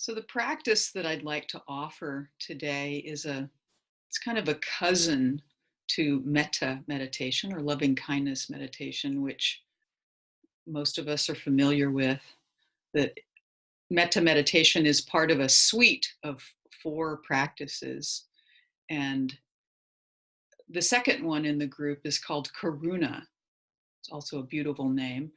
So the practice that I'd like to offer today it's kind of a cousin to metta meditation or loving kindness meditation, which most of us are familiar with. That metta meditation is part of a suite of 4 practices. And the second one in the group is called Karuna. It's also a beautiful name,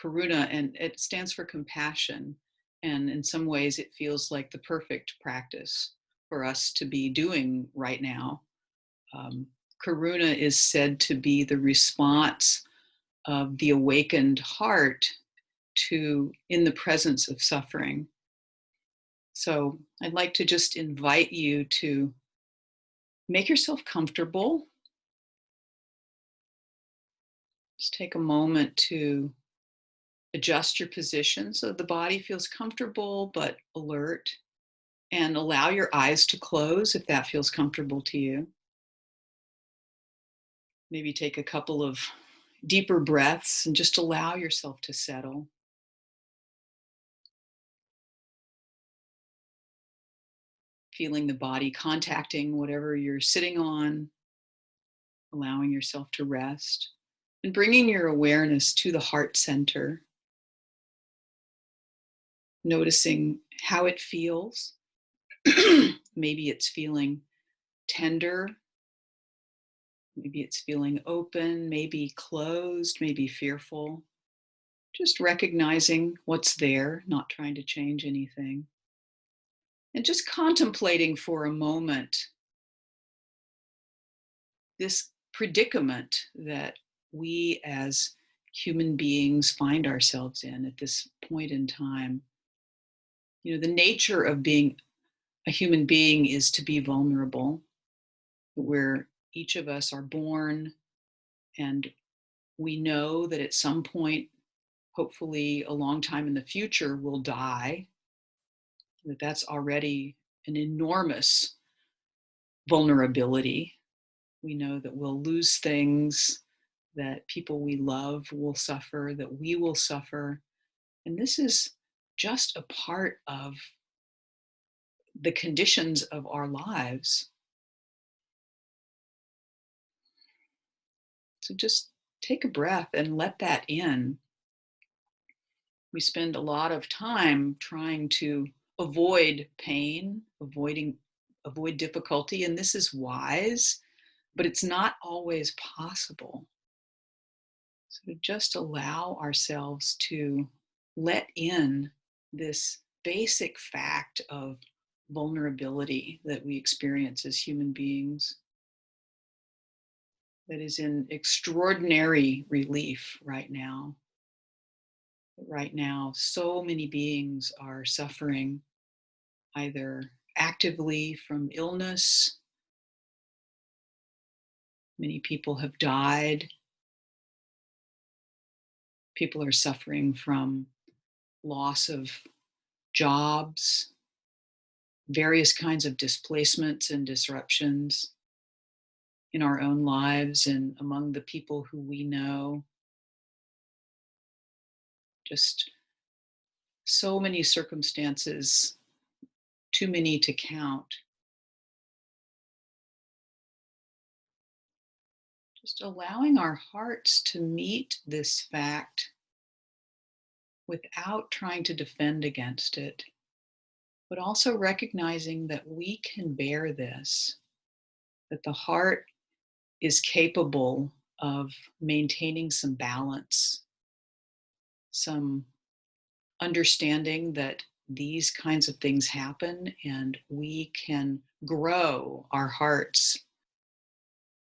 Karuna, and it stands for compassion. And in some ways, it feels like the perfect practice for us to be doing right now. Karuna is said to be the response of the awakened heart to in the presence of suffering. So I'd like to just invite you to make yourself comfortable. Just take a moment to adjust your position so the body feels comfortable but alert, and allow your eyes to close if that feels comfortable to you. Maybe take a couple of deeper breaths and just allow yourself to settle. Feeling the body contacting whatever you're sitting on, allowing yourself to rest, and bringing your awareness to the heart center. Noticing how it feels. Maybe it's feeling tender. Maybe it's feeling open, maybe closed, maybe fearful. Just recognizing what's there, not trying to change anything. And just contemplating for a moment this predicament that we as human beings find ourselves in at this point in time. You know, the nature of being a human being is to be vulnerable, where each of us are born and we know that at some point, hopefully a long time in the future, we'll die. That's already an enormous vulnerability. We know that we'll lose things, that people we love will suffer, that we will suffer. And this is just a part of the conditions of our lives. So just take a breath and let that in. We spend a lot of time trying to avoid pain, avoid difficulty, and this is wise, but it's not always possible. So just allow ourselves to let in this basic fact of vulnerability that we experience as human beings, that is in extraordinary relief right now. Right now, so many beings are suffering either actively from illness. Many people have died. People are suffering from loss of jobs, various kinds of displacements and disruptions in our own lives and among the people who we know. Just so many circumstances, too many to count. Just allowing our hearts to meet this fact without trying to defend against it, but also recognizing that we can bear this, that the heart is capable of maintaining some balance, some understanding that these kinds of things happen and we can grow our hearts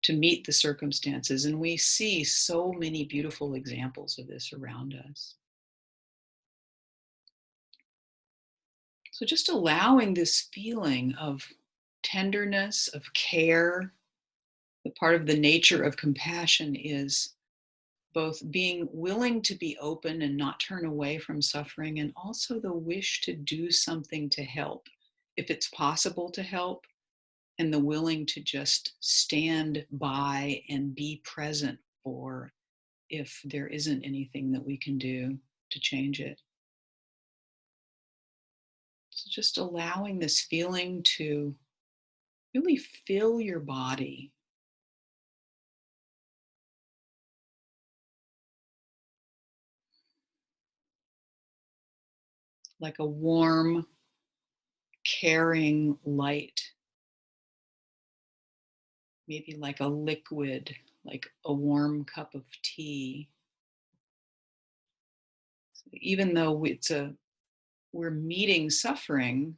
to meet the circumstances. And we see so many beautiful examples of this around us. So just allowing this feeling of tenderness, of care. The part of the nature of compassion is both being willing to be open and not turn away from suffering, and also the wish to do something to help, if it's possible to help, and the willing to just stand by and be present for if there isn't anything that we can do to change it. So So just allowing this feeling to really fill your body, like a warm, caring light, maybe like a liquid, like a warm cup of tea. So even though we're meeting suffering,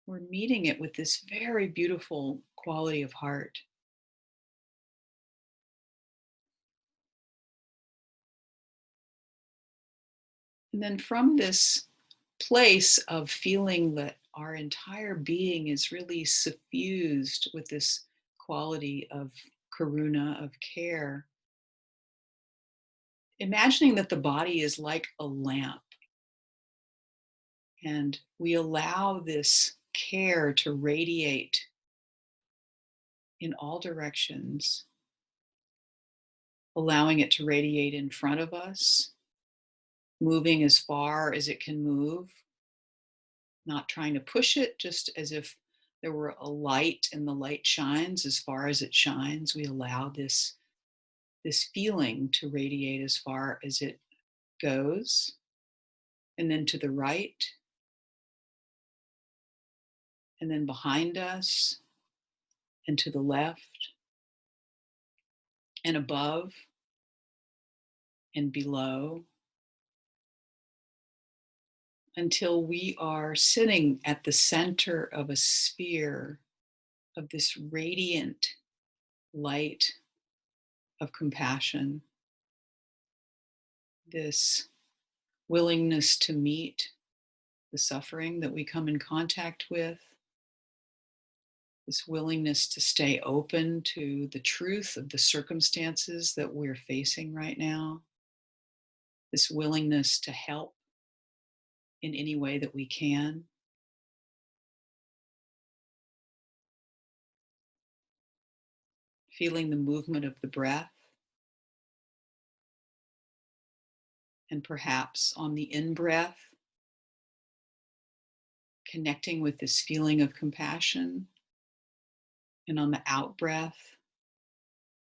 we're meeting it with this very beautiful quality of heart. And then from this place of feeling that our entire being is really suffused with this quality of karuna, of care, imagining that the body is like a lamp and we allow this care to radiate in all directions, allowing it to radiate in front of us, moving as far as it can move, not trying to push it, just as if there were a light and the light shines as far as it shines. We allow this feeling to radiate as far as it goes, and then to the right, and then behind us, and to the left, and above, and below, until we are sitting at the center of a sphere of this radiant light of compassion, this willingness to meet the suffering that we come in contact with, this willingness to stay open to the truth of the circumstances that we're facing right now, this willingness to help in any way that we can, feeling the movement of the breath, and perhaps on the in breath, connecting with this feeling of compassion, and on the out breath,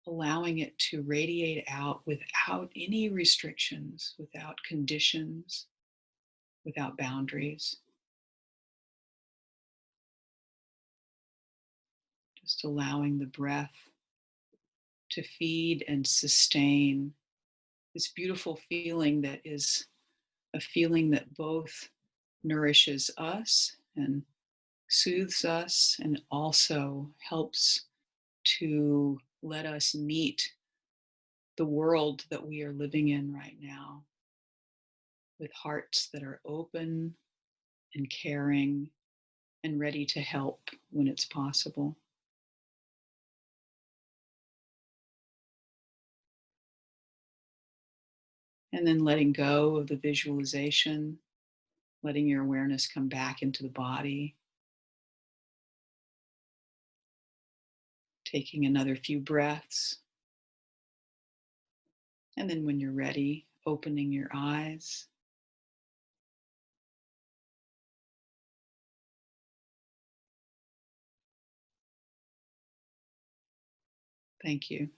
allowing it to radiate out without any restrictions, without conditions, without boundaries. Just allowing the breath to feed and sustain this beautiful feeling that is a feeling that both nourishes us and soothes us and also helps to let us meet the world that we are living in right now with hearts that are open and caring and ready to help when it's possible. And then letting go of the visualization, letting your awareness come back into the body, taking another few breaths. And then when you're ready, opening your eyes. Thank you.